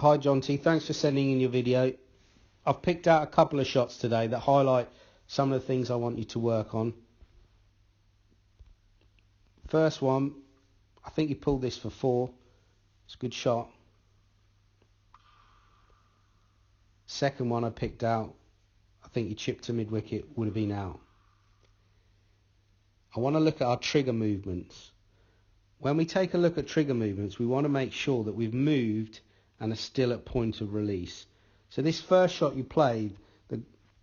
Hi Jonty, thanks for sending in your video. I've picked out a couple of shots today that highlight some of the things I want you to work on. First one, I think you pulled this for 4. It's a good shot. Second one I picked out, I think you chipped to mid-wicket, would have been out. I want to look at our trigger movements. When we take a look at trigger movements, we want to make sure that we've moved and are still at point of release. So this first shot you played that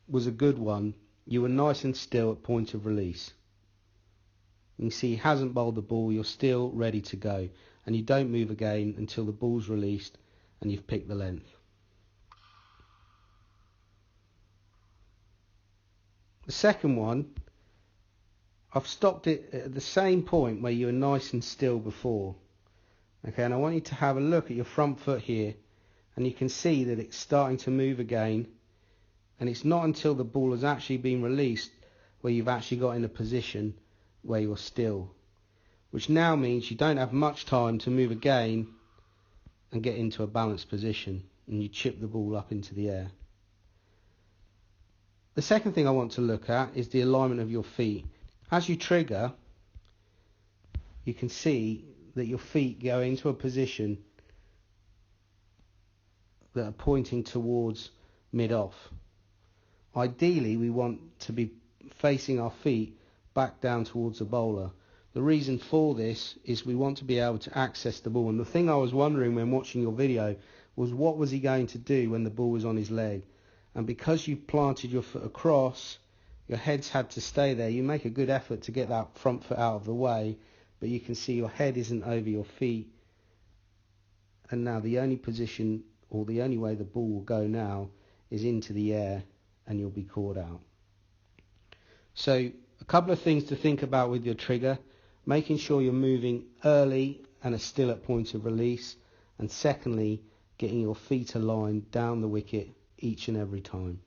was a good one. You were nice and still at point of release. You can see he hasn't bowled the ball, you're still ready to go, and you don't move again until the ball's released and you've picked the length. The second one, I've stopped it at the same point where you were nice and still before. Okay, and I want you to have a look at your front foot here, and you can see that it's starting to move again, and it's not until the ball has actually been released where you've actually got in a position where you're still, which now means you don't have much time to move again and get into a balanced position, and you chip the ball up into the air. The second thing I want to look at is the alignment of your feet. As you trigger, you can see that your feet go into a position that are pointing towards mid-off. Ideally, we want to be facing our feet back down towards the bowler. The reason for this is we want to be able to access the ball. And the thing I was wondering when watching your video was, what was he going to do when the ball was on his leg? And because you planted your foot across, your head's had to stay there. You make a good effort to get that front foot out of the way, but you can see your head isn't over your feet. And now the only position, or the only way the ball will go now, is into the air, and you'll be caught out. So a couple of things to think about with your trigger: making sure you're moving early and are still at point of release, and secondly, getting your feet aligned down the wicket each and every time.